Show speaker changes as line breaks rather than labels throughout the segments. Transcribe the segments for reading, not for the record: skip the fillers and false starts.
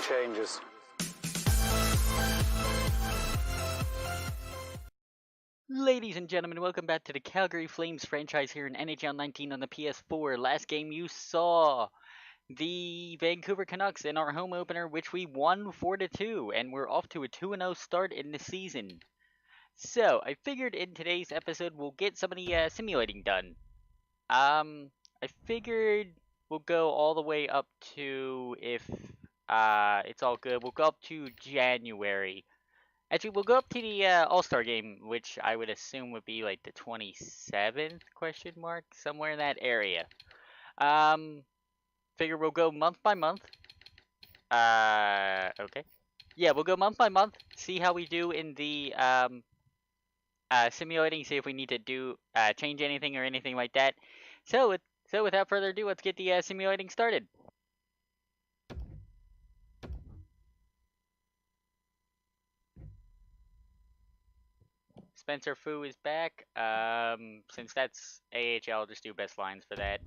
changes.
Ladies and gentlemen, welcome back to the Calgary Flames franchise here in NHL 19 on the PS4. Last game you saw the Vancouver Canucks in our home opener, which we won 4-2, and we're off to a 2-0 start in the season. So, I figured in today's episode we'll get some of the simulating done. I figured we'll go all the way up to, if it's all good, we'll go up to January. Actually, we'll go up to the All-Star game, which I would assume would be like the 27th, question mark, somewhere in that area. Figure we'll go month by month. Okay. Yeah, we'll go month by month, see how we do in the simulating, see if we need to do change anything or anything like that. So without further ado, let's get the simulating started. Spencer Fu is back. Since that's AHL, I'll just do best lines for that.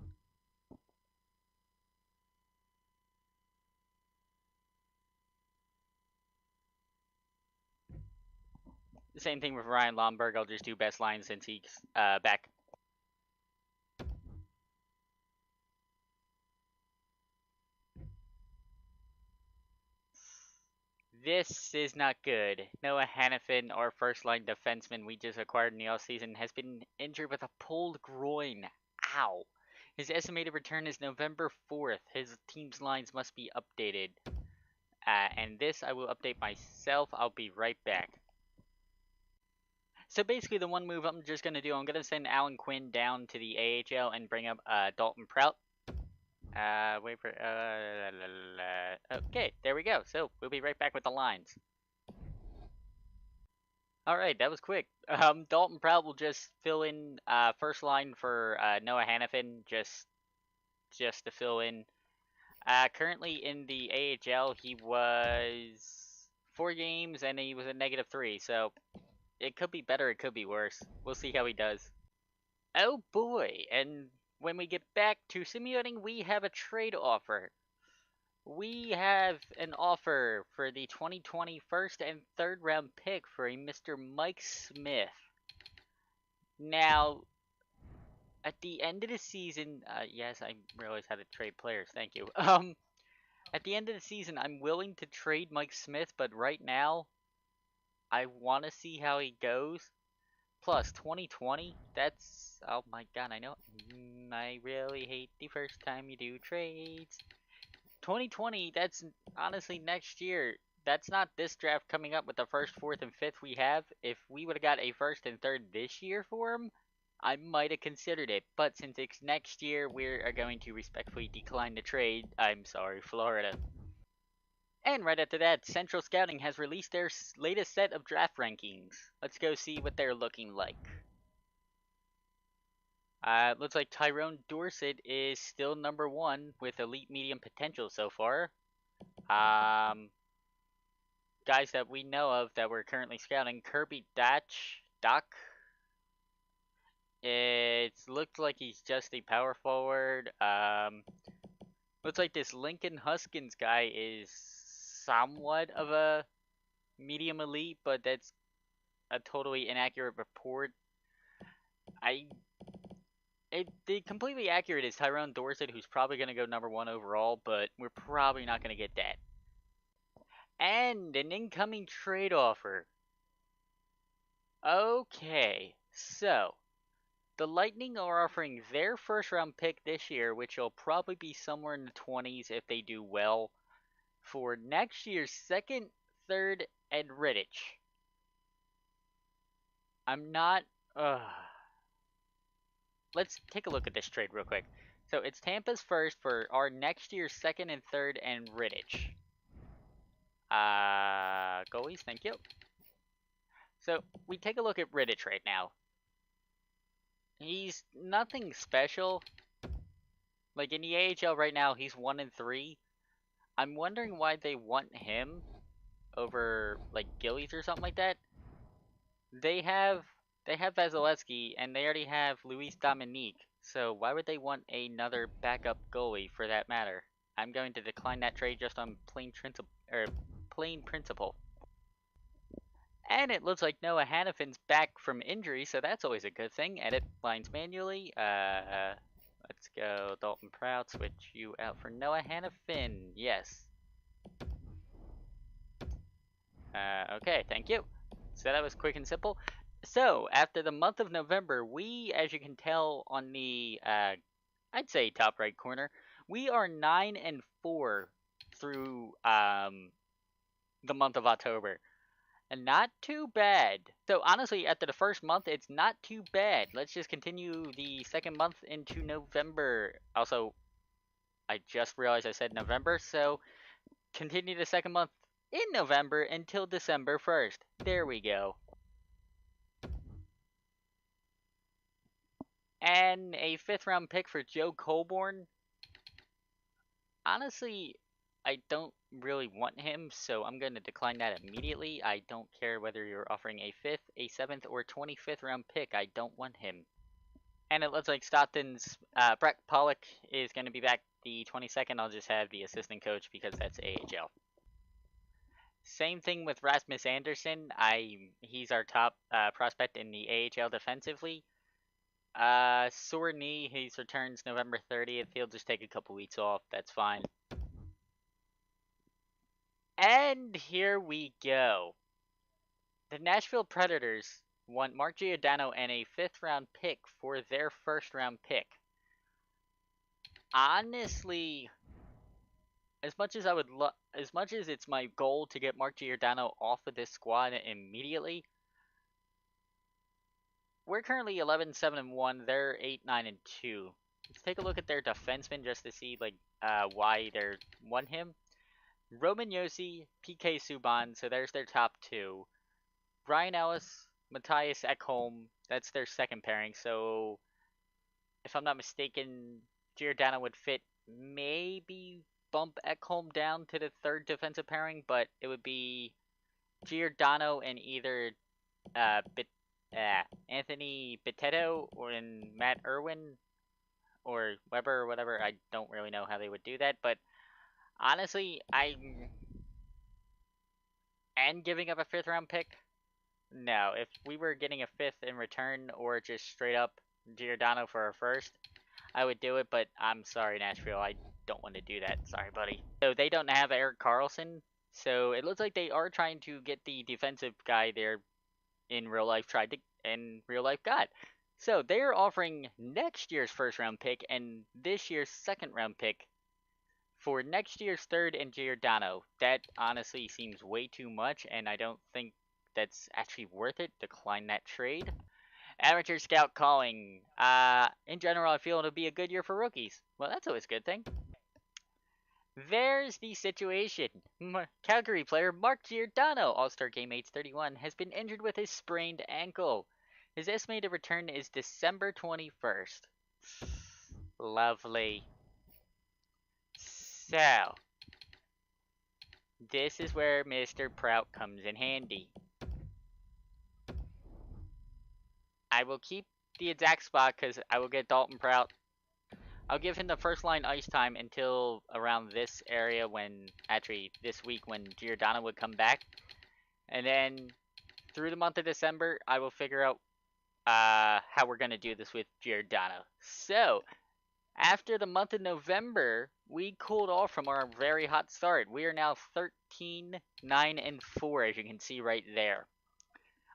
The same thing with Ryan Lomberg. I'll just do best lines since he's back. This is not good. Noah Hannafin, our first-line defenseman we just acquired in the offseason, has been injured with a pulled groin. Ow. His estimated return is November 4th. His team's lines must be updated. And this I will update myself. I'll be right back. So basically the one move I'm just going to do, I'm going to send Alan Quinn down to the AHL and bring up Dalton Prout. Wait for, okay, there we go. So, we'll be right back with the lines. Alright, that was quick. Dalton Prout will just fill in, first line for, Noah Hannafin, just to fill in. Currently in the AHL, he was 4 games and he was a -3, so it could be better, it could be worse. We'll see how he does. Oh boy, and when we get back to simulating, we have a trade offer. We have an offer for the 2020 first and third round pick for a Mr. Mike Smith. Now, at the end of the season, yes, I realize how to trade players, thank you. At the end of the season, I'm willing to trade Mike Smith, but right now, I want to see how he goes. Plus, 2020, that's, oh my god, I know, I really hate the first time you do trades. 2020, that's honestly next year. That's not this draft coming up with the first, fourth, and fifth we have. If we would have got a first and third this year for him, I might have considered it. But since it's next year, we are going to respectfully decline the trade. I'm sorry, Florida. And right after that, Central Scouting has released their latest set of draft rankings. Let's go see what they're looking like. Looks like Tyrone Dorsett is still number 1 with elite medium potential so far. Guys that we know of that we're currently scouting, Kirby Doc. It looks like he's just a power forward. Looks like this Lincoln Huskins guy is somewhat of a medium elite, but that's a totally inaccurate report. The completely accurate is Tyrone Dorsett, who's probably going to go number 1 overall, but we're probably not going to get that. And an incoming trade offer. Okay, so the Lightning are offering their first round pick this year, which will probably be somewhere in the 20s if they do well, for next year's second, third, and Rittich. I'm not. Let's take a look at this trade real quick. So it's Tampa's first for our next year's second and third and Rittich. Goalies, thank you. So we take a look at Rittich right now. He's nothing special. Like in the AHL right now, he's 1-3. I'm wondering why they want him over like Gillies or something like that. They have Vasilevsky and they already have Luis Dominique. So why would they want another backup goalie for that matter? I'm going to decline that trade just on plain principle. And it looks like Noah Hannafin's back from injury, so that's always a good thing. Edit lines manually. Let's go Dalton Prout. Switch you out for Noah Hannafin. Yes. Okay, thank you. So that was quick and simple. So after the month of November, we, as you can tell on the, I'd say top right corner, we are 9-4 through the month of October. And not too bad. So honestly, after the first month, it's not too bad. Let's just continue the second month into November. Also, I just realized I said November, so continue the second month in November until December 1st. There we go. And a 5th round pick for Joe Colborn. Honestly, I don't really want him, so I'm going to decline that immediately. I don't care whether you're offering a 5th, a 7th, or 25th round pick. I don't want him. And it looks like Stockton's Brett Pollock is going to be back the 22nd. I'll just have the assistant coach because that's AHL. Same thing with Rasmus Anderson. He's our top prospect in the AHL defensively. Sore knee. He returns November 30th. He'll just take a couple weeks off. That's fine. And here we go. The Nashville Predators want Mark Giordano and a 5th round pick for their 1st round pick. Honestly, as much as it's my goal to get Mark Giordano off of this squad immediately, we're currently 11-7-1. They're 8-9-2. Let's take a look at their defensemen just to see why they're won him. Roman Josi, PK Subban, so there's their top 2. Ryan Ellis, Matthias Ekholm, that's their second pairing. So if I'm not mistaken, Giordano would fit, maybe bump Ekholm down to the 3rd defensive pairing, but it would be Giordano and either Anthony Bitetto or in Matt Irwin or Weber or whatever. I don't really know how they would do that, but honestly, and giving up a 5th round pick. No, if we were getting a 5th in return or just straight up Giordano for a 1st, I would do it, but I'm sorry, Nashville, I don't want to do that. Sorry, buddy. So they don't have Erik Karlsson, so it looks like they are trying to get the defensive guy there in real life got. So they're offering next year's 1st round pick and this year's 2nd round pick for next year's 3rd and Giordano. That honestly seems way too much, and I don't think that's actually worth it. Decline that trade. Amateur scout calling. In general, I feel it'll be a good year for rookies. Well, that's always a good thing. There's the situation. Calgary player Mark Giordano, All-Star Game age 31, has been injured with his sprained ankle. His estimated return is December 21st. Lovely. So, this is where Mr. Prout comes in handy. I will keep the exact spot because I will get Dalton Prout. I'll give him the first line ice time until around this area this week when Giordano would come back. And then through the month of December, I will figure out how we're going to do this with Giordano. So, after the month of November, we cooled off from our very hot start. We are now 13-9-4, as you can see right there.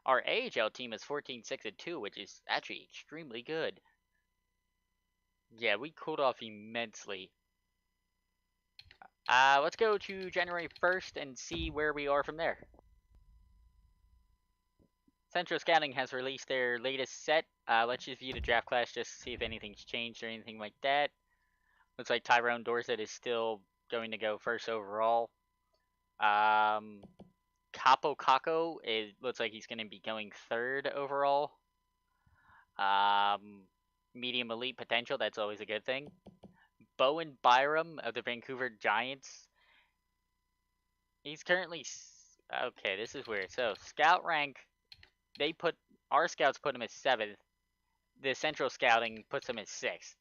Our AHL team is 14-6-2, which is actually extremely good. Yeah, we cooled off immensely. Let's go to January 1st and see where we are from there. Central Scouting has released their latest set. Let's just view the draft class just to see if anything's changed or anything like that. Looks like Tyrone Dorsett is still going to go 1st overall. Capo Caco, it looks like he's going to be going 3rd overall. Medium elite potential, that's always a good thing. Bowen Byram of the Vancouver Giants. He's currently... Okay, this is weird. So, scout rank, our scouts put him at 7th. The Central Scouting puts him at 6th.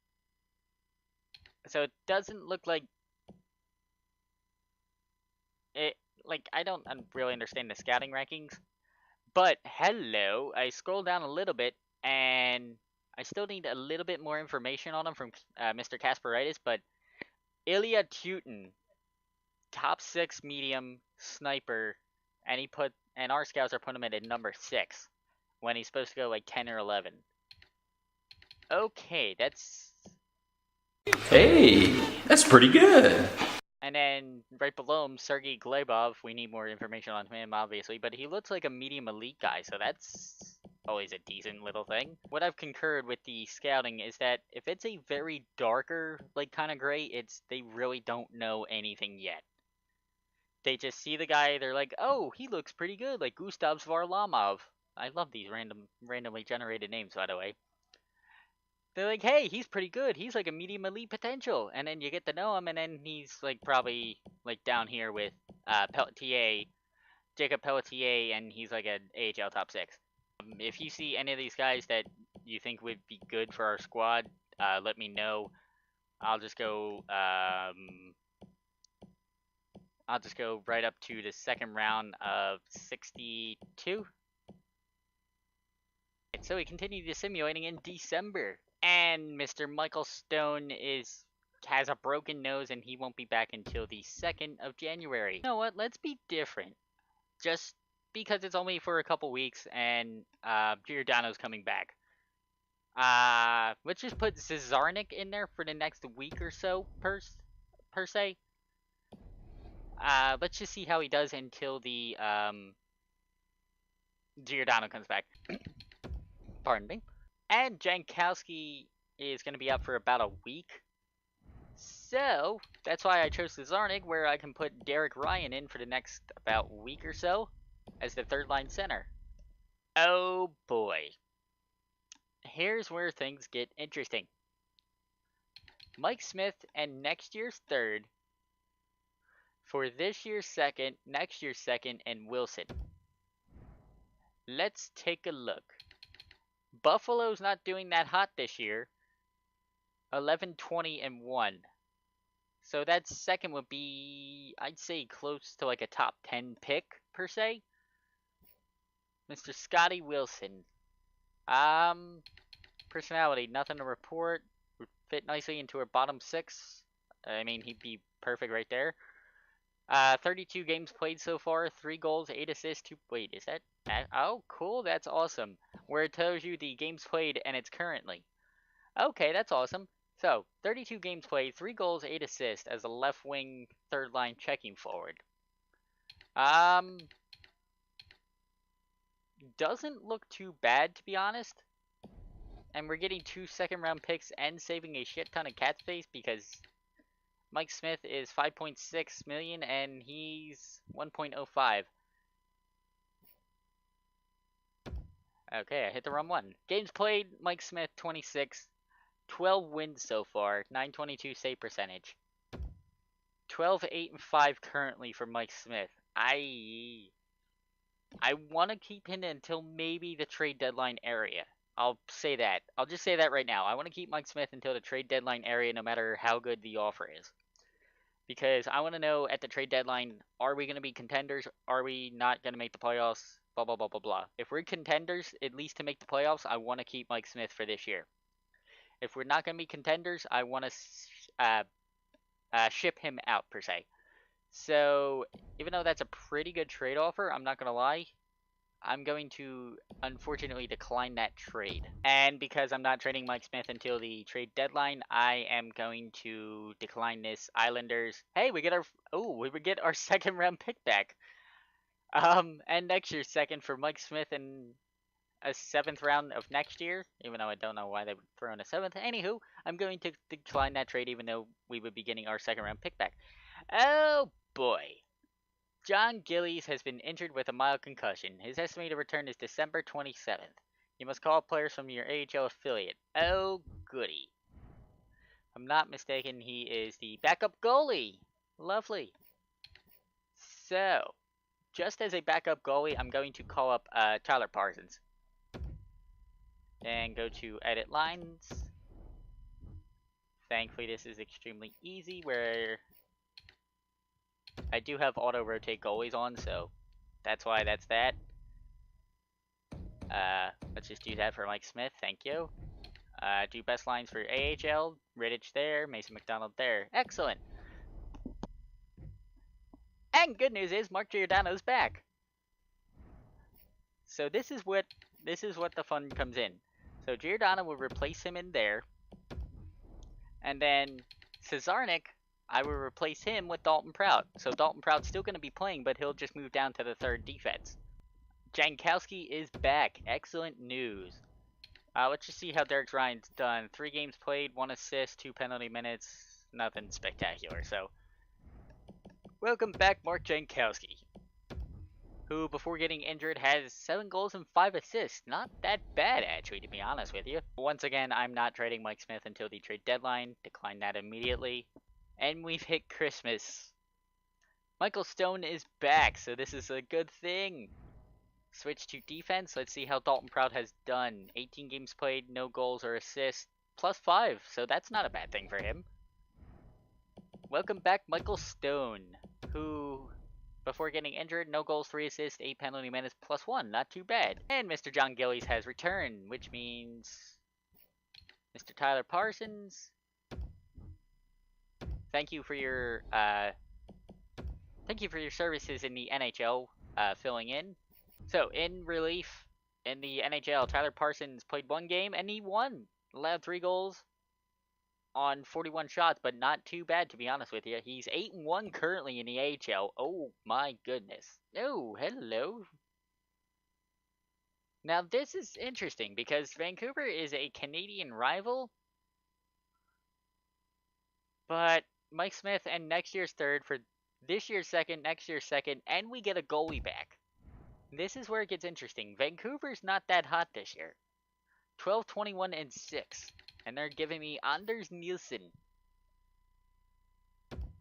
So it doesn't look like like I don't really understand the scouting rankings, but hello, I scroll down a little bit and I still need a little bit more information on him from Mr. Kasperitis, but Ilya Tutin, top 6 medium sniper, and our scouts are putting him at number 6 when he's supposed to go like 10 or 11. Okay, that's...
Hey, that's pretty good.
And then right below him, Sergei Glebov. We need more information on him, obviously, but he looks like a medium elite guy, so that's always a decent little thing. What I've concurred with the scouting is that if it's a very darker, like kind of gray, they really don't know anything yet. They just see the guy, they're like, oh, he looks pretty good, like Gustav Varlamov. I love these randomly generated names, by the way. They're like, hey, he's pretty good. He's like a medium elite potential. And then you get to know him, and then he's like probably like down here with Pelletier, Jacob Pelletier, and he's like an AHL top 6. If you see any of these guys that you think would be good for our squad, let me know. I'll just go right up to the second round of 62. So we continue the simulating in December. And Mr. Michael Stone has a broken nose and he won't be back until the 2nd of January. You know what? Let's be different. Just because it's only for a couple weeks and Giordano's coming back. Let's just put Zizarnik in there for the next week or so per se. Let's just see how he does until the Giordano comes back. Pardon me. And Jankowski is going to be out for about a week. So, that's why I chose Zarnig, where I can put Derek Ryan in for the next about week or so as the third line center. Oh boy. Here's where things get interesting. Mike Smith and next year's third for this year's second, next year's second, and Wilson. Let's take a look. Buffalo's not doing that hot this year. 11, 20, and 1. So that second would be, I'd say, close to like a top 10 pick, per se. Mr. Scotty Wilson. Personality, nothing to report. Would fit nicely into our bottom 6. I mean, he'd be perfect right there. 32 games played so far, 3 goals, 8 assists, 2... Wait, is that... Oh, cool, that's awesome. Where it tells you the games played and it's currently. Okay, that's awesome. So, 32 games played, 3 goals, 8 assists as a left wing, third line checking forward. Doesn't look too bad, to be honest. And we're getting 2 second round picks and saving a shit ton of cap space because Mike Smith is 5.6 million and he's 1.05. Okay, I hit the wrong one. Games played, Mike Smith 26. 12 wins so far, 922 save percentage. 12, 8, and 5 currently for Mike Smith. I want to keep him until maybe the trade deadline area. I'll say that. I'll just say that right now. I want to keep Mike Smith until the trade deadline area no matter how good the offer is. Because I want to know at the trade deadline, are we going to be contenders? Are we not going to make the playoffs? Blah, blah, blah, blah, blah. If we're contenders, at least to make the playoffs, I want to keep Mike Smith for this year. If we're not going to be contenders, I want to ship him out, per se. So, even though that's a pretty good trade offer, I'm not going to lie, I'm going to unfortunately decline that trade. And because I'm not trading Mike Smith until the trade deadline, I am going to decline this Islanders. Hey, we would get our second round pick back. And next year's second for Mike Smith and a 7th round of next year, even though I don't know why they would throw in a 7th. Anywho, I'm going to decline that trade even though we would be getting our second round pick back. Oh boy. John Gillies has been injured with a mild concussion. His estimated return is December 27th. You must call players from your AHL affiliate. Oh goody. If I'm not mistaken, he is the backup goalie. Lovely. So, just as a backup goalie, I'm going to call up Tyler Parsons. Then go to edit lines. Thankfully, this is extremely easy where I do have auto-rotate goalies on, so that's why that's that. Let's just do that for Mike Smith, thank you. Do best lines for AHL, Rittich there, Mason McDonald there. Excellent! And good news is Mark Giordano's back. So this is what the fun comes in. So Giordano will replace him in there. And then Cesarnik, I will replace him with Dalton Prout. So Dalton Prout's still going to be playing, but he'll just move down to the third defense. Jankowski is back. Excellent news. Let's just see how Derek Ryan's done. 3 games played, 1 assist, 2 penalty minutes. Nothing spectacular. So, welcome back, Mark Jankowski, who, before getting injured, has 7 goals and 5 assists. Not that bad, actually, to be honest with you. Once again, I'm not trading Mike Smith until the trade deadline. Decline that immediately. And we've hit Christmas. Michael Stone is back, so this is a good thing. Switch to defense. Let's see how Dalton Prout has done. 18 games played, no goals or assists, +5, so that's not a bad thing for him. Welcome back, Michael Stone, who, before getting injured, no goals, 3 assists, 8 penalty minutes, +1, not too bad. And Mr. John Gillies has returned, which means Mr. Tyler Parsons, thank you for your services in the NHL, filling in. So, in relief, in the NHL, Tyler Parsons played 1 game and he won. Allowed 3 goals on 41 shots, but not too bad, to be honest with you. He's 8-1 currently in the AHL. Oh my goodness. Oh, hello. Now, this is interesting because Vancouver is a Canadian rival, but Mike Smith and next year's third for this year's second, next year's second, and we get a goalie back. This is where it gets interesting. Vancouver's not that hot this year. 12, 21, and 6. And they're giving me Anders Nielsen,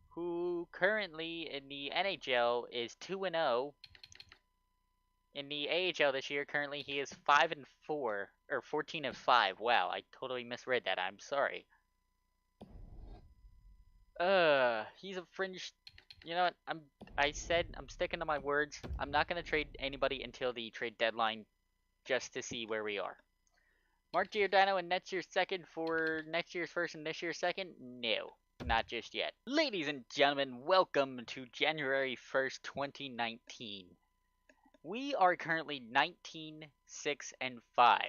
who currently in the NHL is 2-0. In the AHL this year, currently he is 5-4, or 14-5. Wow, I totally misread that. I'm sorry. He's a fringe. You know what? I said I'm sticking to my words. I'm not gonna trade anybody until the trade deadline, just to see where we are. Mark Giordano and next year's second for next year's first and this year's second? No, not just yet. Ladies and gentlemen, welcome to January 1st, 2019. We are currently 19, 6, and 5.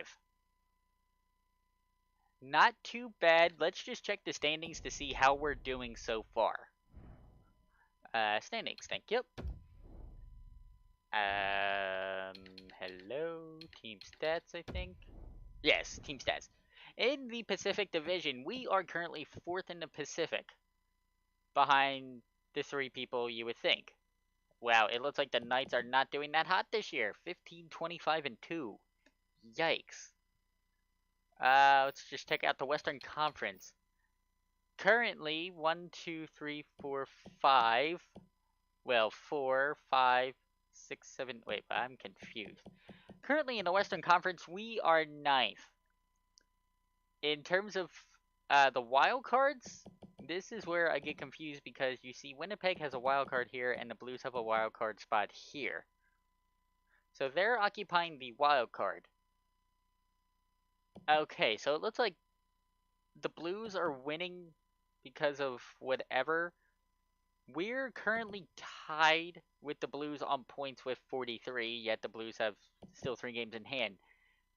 Not too bad. Let's just check the standings to see how we're doing so far. Standings, thank you. Hello, team stats, I think. Yes, team stats. In the Pacific Division, we are currently 4th in the Pacific, behind the 3 people you would think. Wow, it looks like the Knights are not doing that hot this year. 15, 25, and 2. Yikes. Let's just check out the Western Conference. Currently, 1, 2, 3, 4, 5. Well, 4, 5, 6, 7. Wait, I'm confused. Currently in the Western Conference, we are 9th. In terms of the wild cards, this is where I get confused because you see Winnipeg has a wild card here and the Blues have a wild card spot here. So they're occupying the wild card. Okay, so it looks like the Blues are winning because of whatever. We're currently tied with the Blues on points with 43, yet the Blues have still 3 games in hand.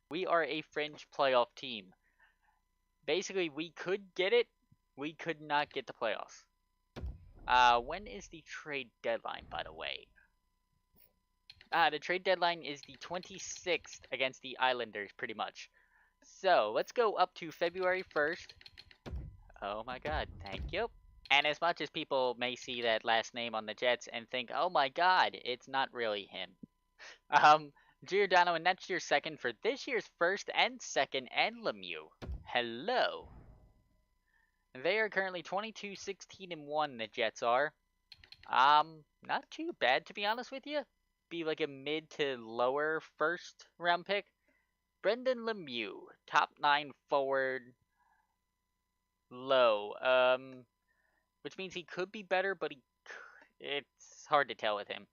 We are a fringe playoff team. Basically, we could get it. We could not get the playoffs. When is the trade deadline, by the way? The trade deadline is the 26th against the Islanders, pretty much. So, let's go up to February 1st. Oh my god, thank you. And as much as people may see that last name on the Jets and think, oh my god, it's not really him. Giordano and next year's second for this year's first and second, and Lemieux. Hello. They are currently 22, 16, and 1, the Jets are. Not too bad, to be honest with you. Be like a mid to lower first round pick. Brendan Lemieux, top 9 forward, low. Which means he could be better, but it's hard to tell with him.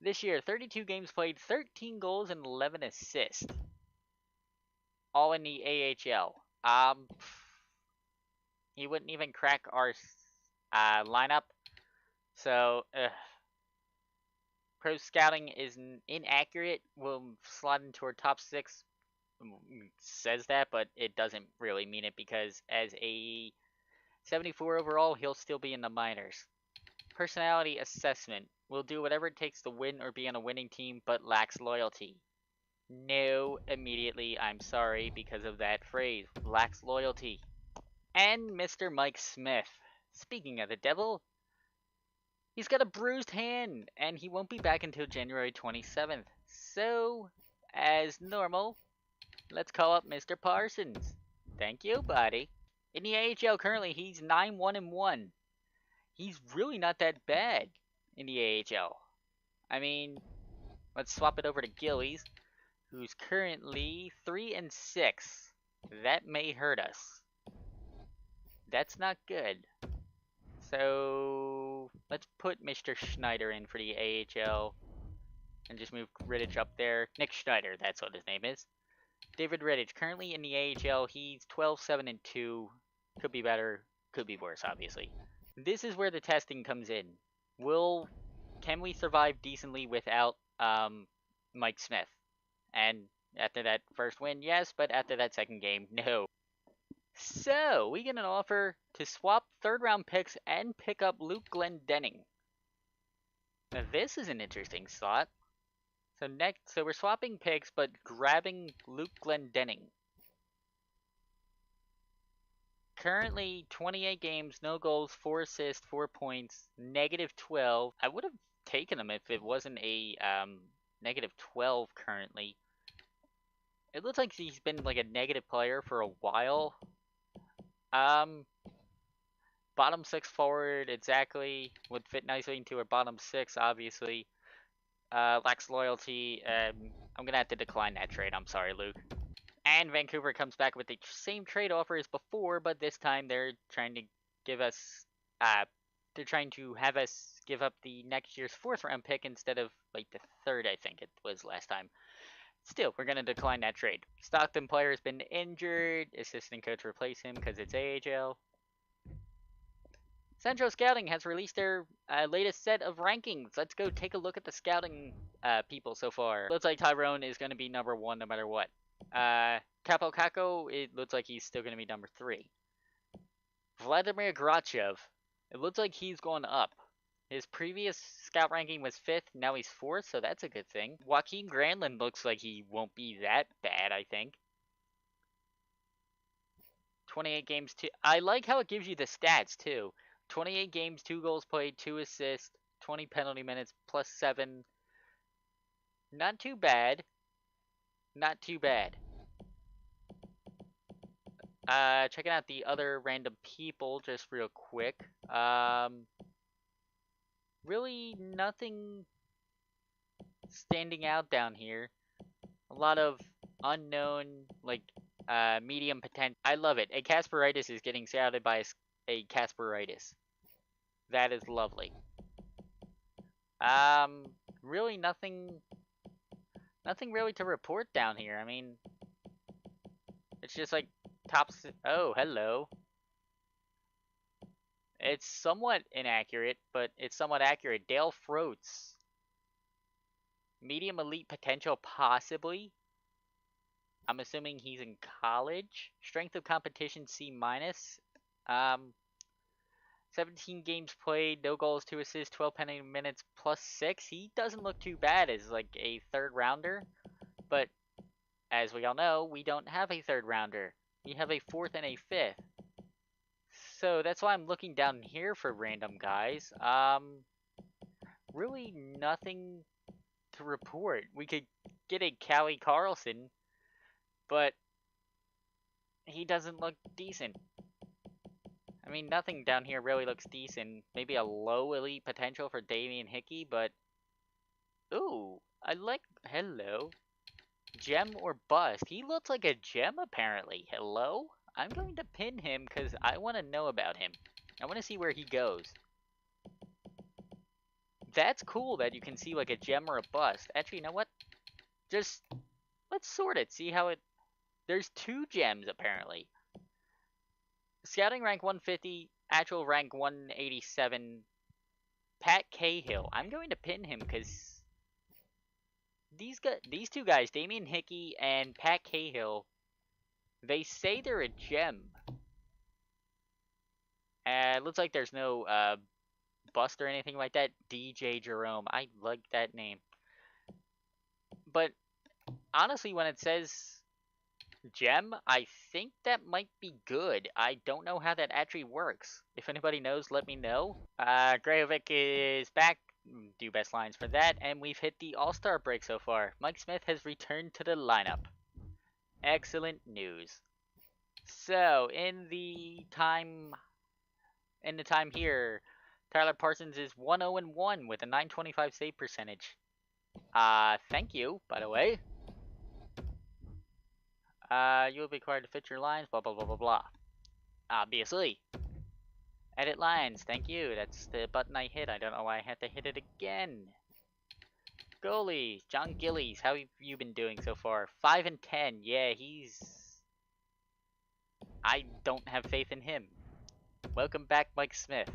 This year, 32 games played, 13 goals and 11 assists, all in the AHL. He wouldn't even crack our lineup. So, pro scouting is inaccurate. Will slot into our top 6. Says that, but it doesn't really mean it because as a 74 overall, he'll still be in the minors. Personality assessment. Will do whatever it takes to win or be on a winning team, but lacks loyalty. No, immediately, I'm sorry because of that phrase. Lacks loyalty. And Mr. Mike Smith. Speaking of the devil, he's got a bruised hand, and he won't be back until January 27th. So, as normal, let's call up Mr. Parsons. Thank you, buddy. In the AHL currently, he's 9-1-1. He's really not that bad in the AHL. I mean, let's swap it over to Gillies, who's currently 3-6. That may hurt us. That's not good. So let's put Mr. Schneider in for the AHL and just move Rittich up there. Nick Schneider, that's what his name is. David Rittich, currently in the AHL, he's 12-7-2. Could be better, could be worse, obviously. This is where the testing comes in. Can we survive decently without Mike Smith? And after that first win, yes, but after that second game, no. So, we get an offer to swap third-round picks and pick up Luke Glendening. Now, this is an interesting slot. So we're swapping picks, but grabbing Luke Glendening. Currently, 28 games, no goals, 4 assists, 4 points, -12. I would have taken him if it wasn't a -12 currently. It looks like he's been like a negative player for a while. Bottom 6 forward, exactly. Would fit nicely into our bottom 6, obviously. Lacks loyalty. I'm gonna have to decline that trade. I'm sorry, Luke. And Vancouver comes back with the same trade offer as before, but this time they're trying to give us, they're trying to have us give up the next year's 4th round pick instead of like the 3rd, I think it was last time. Still, we're gonna decline that trade. Stockton player has been injured. Assistant coach replace him because it's AHL. Central Scouting has released their latest set of rankings. Let's go take a look at the scouting people so far. Looks like Tyrone is going to be number 1 no matter what. Capo Caco, it looks like he's still going to be number 3. Vladimir Grachev, it looks like he's going up. His previous scout ranking was 5th, now he's 4th, so that's a good thing. Joaquin Granlund looks like he won't be that bad, I think. 28 games, I like how it gives you the stats, too. 28 games, 2 goals played, 2 assists, 20 penalty minutes, +7. Not too bad. Not too bad. Checking out the other random people just real quick. Really nothing standing out down here. A lot of unknown, like, medium potential. I love it. A Kasperitis is getting scouted by a Kasperitis. That is lovely. Really nothing really to report down here. I mean, it's just like oh, hello. It's somewhat inaccurate, but it's somewhat accurate. Dale Froats. Medium elite potential, possibly. I'm assuming he's in college. Strength of competition, C-. 17 games played, no goals, 2 assists, 12 penalty minutes, +6. He doesn't look too bad as like a 3rd rounder, but as we all know, we don't have a 3rd rounder. We have a 4th and a 5th. So that's why I'm looking down here for random guys. Really nothing to report. We could get a Callie Carlson, but he doesn't look decent. I mean, nothing down here really looks decent. Maybe a low elite potential for Damian Hickey, but... Ooh, I like... Hello. Gem or bust? He looks like a gem, apparently. Hello? I'm going to pin him because I want to know about him. I want to see where he goes. that's cool that you can see like a gem or a bust. Actually, you know what? Just let's sort it. See how it. There's 2 gems apparently. Scouting rank 150, actual rank 187. Pat Cahill. I'm going to pin him because these 2 guys, Damian Hickey and Pat Cahill, they say they're a gem. It looks like there's no bust or anything like that. DJ Jerome. I like that name. But honestly, when it says gem, I think that might be good. I don't know how that actually works. If anybody knows, let me know. Grajovic is back. Do best lines for that. And we've hit the All-Star break so far. Mike Smith has returned to the lineup. Excellent news. So, in the time here, Tyler Parsons is 1-0-1 with a 925 save percentage. Thank you, by the way. You'll be required to fit your lines, blah, blah, blah, blah, blah. Obviously. Edit lines, thank you. That's the button I hit. I don't know why I had to hit it again. Goalies, John Gillies, how have you been doing so far? 5 and 10. Yeah, I don't have faith in him. Welcome back, Mike Smith.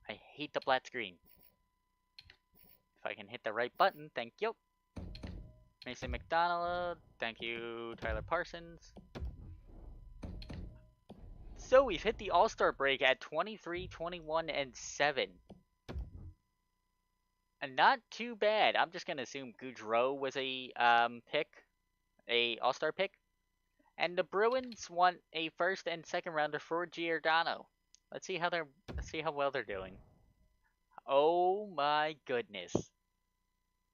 I hate the flat screen. If I can hit the right button, thank you. Mason McDonald, thank you, Tyler Parsons. So we've hit the All-Star break at 23, 21, and 7. And not too bad. I'm just gonna assume Goudreau was a All-Star pick. And the Bruins want a first and second rounder for Giordano. Let's see how well they're doing. Oh my goodness.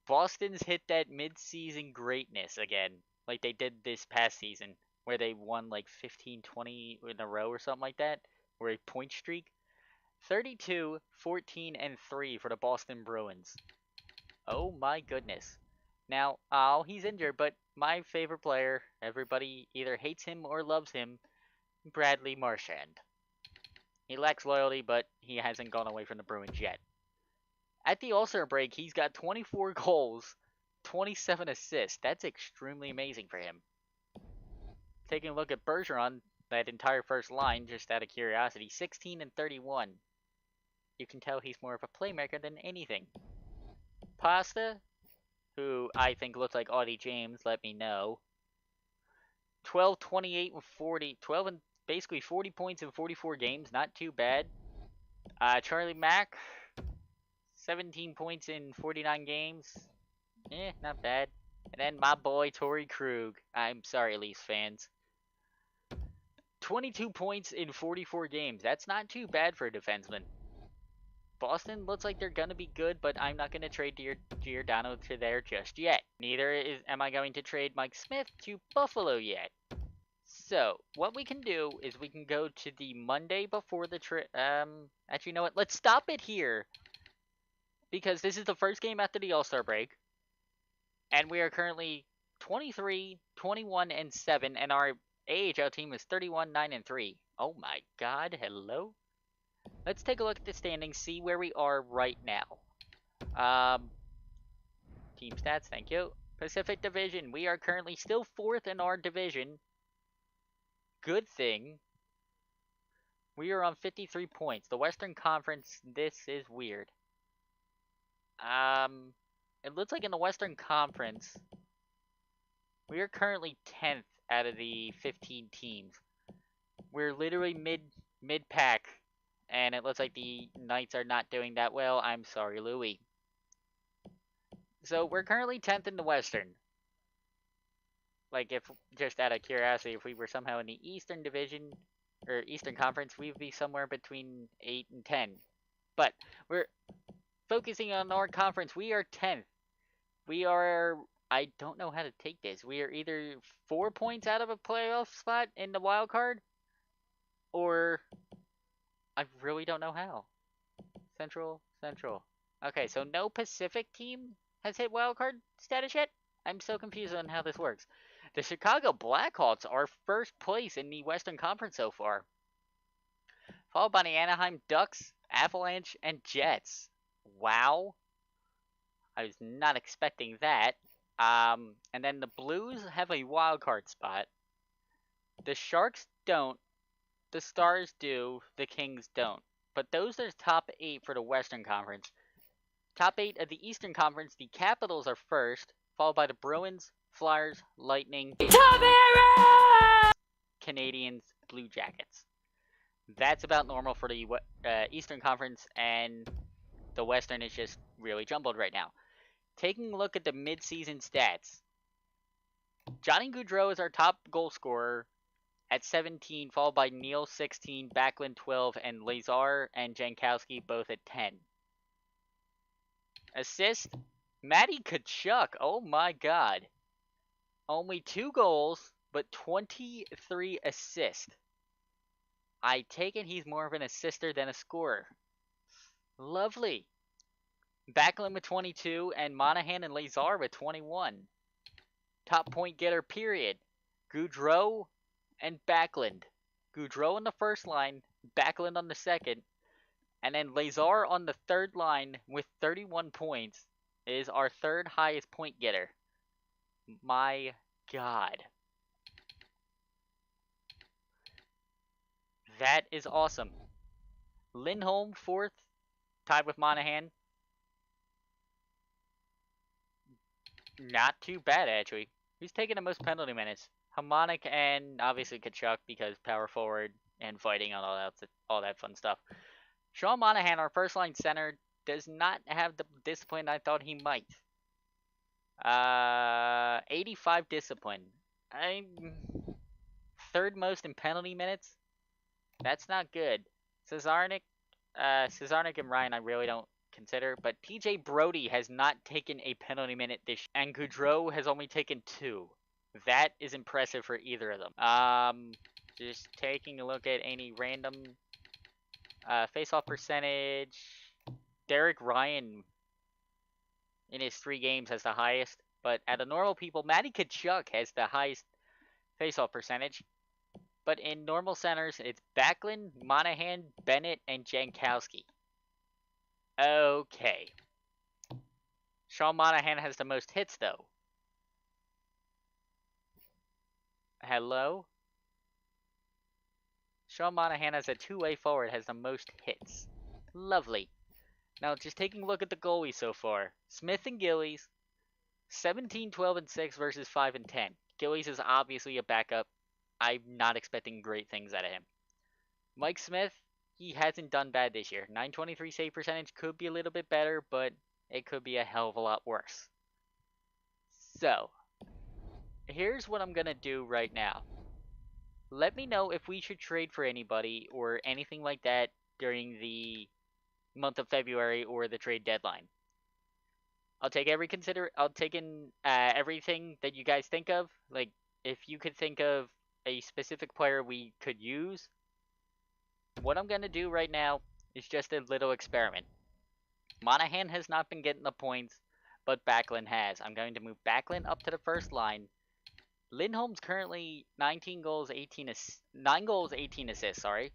Boston's hit that mid-season greatness again, like they did this past season, where they won like 15, 20 in a row or something like that, or a point streak. 32, 14, and 3 for the Boston Bruins. Oh my goodness. Now, he's injured, but my favorite player, everybody either hates him or loves him, Bradley Marchand. He lacks loyalty, but he hasn't gone away from the Bruins yet. At the All-Star break, he's got 24 goals, 27 assists. That's extremely amazing for him. Taking a look at Bergeron, that entire first line, just out of curiosity, 16 and 31. You can tell he's more of a playmaker than anything. Pasta, who I think looks like Audie James, let me know. 12, 28, and 40. 12 and basically 40 points in 44 games. Not too bad. Charlie Mack, 17 points in 49 games. Not bad. And then my boy, Torrey Krug. I'm sorry, Leafs fans. 22 points in 44 games. That's not too bad for a defenseman. Boston looks like they're going to be good, but I'm not going to trade Giordano to there just yet. Neither am I going to trade Mike Smith to Buffalo yet. So, what we can do is we can go to the Monday before the trip. Actually, you know what? Let's stop it here. Because this is the first game after the All-Star break. And we are currently 23, 21, and 7. And our AHL team is 31, 9, and 3. Oh my god, hello? Let's take a look at the standings, see where we are right now. Team stats, thank you. Pacific Division, we are currently still 4th in our division. Good thing. We are on 53 points. The Western Conference, this is weird. It looks like in the Western Conference, we are currently 10th out of the 15 teams. We're literally mid-pack, and it looks like the Knights are not doing that well. I'm sorry, Louie. So we're currently 10th in the Western. Like, if just out of curiosity, if we were somehow in the Eastern Division or Eastern Conference, we'd be somewhere between 8 and 10. But we're focusing on our conference. We are 10th. We are, I don't know how to take this. We are either 4 points out of a playoff spot in the wild card, or I really don't know how. Central. Okay, so no Pacific team has hit wild card status yet? I'm so confused on how this works. The Chicago Blackhawks are first place in the Western Conference so far, followed by the Anaheim Ducks, Avalanche, and Jets. Wow. I was not expecting that. And then the Blues have a wild card spot. The Sharks don't. The Stars do. The Kings don't. But those are top 8 for the Western Conference. Top 8 of the Eastern Conference, the Capitals are first, followed by the Bruins, Flyers, Lightning, Canadiens, Blue Jackets. That's about normal for the Eastern Conference, and the Western is just really jumbled right now. Taking a look at the mid-season stats, Johnny Gaudreau is our top goal scorer at 17, followed by Neal 16, Backlund 12, and Lazar and Jankowski both at 10. Assist, Matty Tkachuk, oh my god. Only 2 goals, but 23 assists. I take it he's more of an assister than a scorer. Lovely. Backlund with 22, and Monahan and Lazar with 21. Top point getter, period. Gaudreau and Backlund. Gaudreau on the first line, Backlund on the second, and then Lazar on the third line with 31 points is our third highest point getter. My god. That is awesome. Lindholm, fourth, tied with Monahan. Not too bad, actually. Who's taking the most penalty minutes? Harmonic and obviously Tkachuk because power forward and fighting and all that fun stuff. Sean Monahan, our first line center, does not have the discipline I thought he might. 85 discipline. I'm third most in penalty minutes. That's not good. Cesarnik and Ryan I really don't consider, but TJ Brody has not taken a penalty minute this year, and Gaudreau has only taken 2. That is impressive for either of them. Just taking a look at any random face-off percentage. Derek Ryan in his 3 games has the highest, but out of normal people, Matty Tkachuk has the highest face-off percentage. But in normal centers, it's Backlund, Monahan, Bennett, and Jankowski. Okay. Sean Monahan has the most hits, though. Hello? Sean Monahan as a two-way forward has the most hits. Lovely. Now, just taking a look at the goalies so far. Smith and Gillies, 17, 12, and 6 versus 5 and 10. Gillies is obviously a backup. I'm not expecting great things out of him. Mike Smith, he hasn't done bad this year. 923 save percentage could be a little bit better, but it could be a hell of a lot worse. So, here's what I'm going to do right now. Let me know if we should trade for anybody or anything like that during the month of February or the trade deadline. I'll take in everything that you guys think of. Like, if you could think of a specific player we could use, what I'm going to do right now is just a little experiment. Monahan has not been getting the points, but Backlund has. I'm going to move Backlund up to the first line. Lindholm's currently 9 goals, 18 assists, sorry.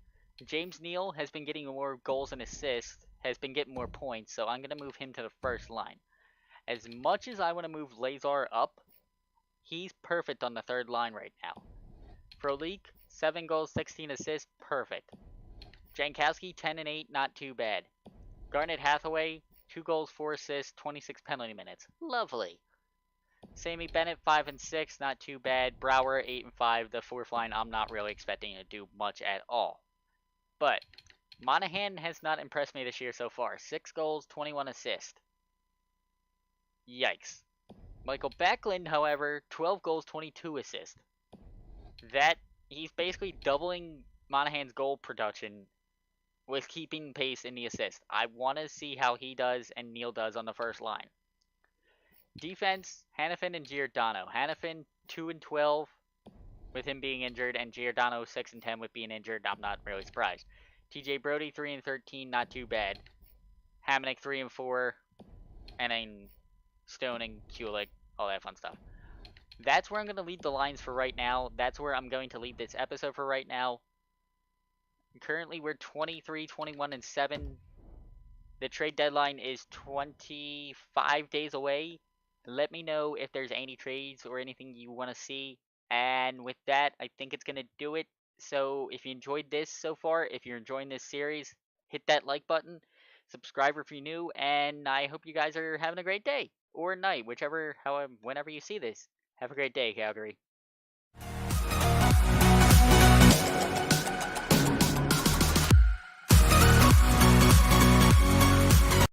James Neal has been getting more goals and assists, has been getting more points, so I'm going to move him to the first line. As much as I want to move Lazar up, he's perfect on the third line right now. Frolik, 7 goals, 16 assists, perfect. Jankowski, 10 and 8, not too bad. Garnet Hathaway, 2 goals, 4 assists, 26 penalty minutes. Lovely. Sammy Bennett, 5 and 6, not too bad. Brouwer, 8 and 5. The fourth line, I'm not really expecting to do much at all. But Monahan has not impressed me this year so far. 6 goals, 21 assists. Yikes. Michael Backlund, however, 12 goals, 22 assists. He's basically doubling Monahan's goal production with keeping pace in the assist. I want to see how he does and Neal does on the first line. Defense, Hanifin and Giordano. Hanifin, 2 and 12 with him being injured, and Giordano, 6 and 10 with being injured. I'm not really surprised. TJ Brody, 3 and 13, not too bad. Hamonic, 3 and 4, and then Stone and Kulik, all that fun stuff. That's where I'm going to leave the lines for right now. That's where I'm going to leave this episode for right now. Currently, we're 23, 21, and 7. The trade deadline is 25 days away. Let me know if there's any trades or anything you want to see. And with that, I think it's going to do it. So if you enjoyed this so far, if you're enjoying this series, hit that like button, subscribe if you're new, and I hope you guys are having a great day or night, whichever, however, whenever you see this. Have a great day, Calgary.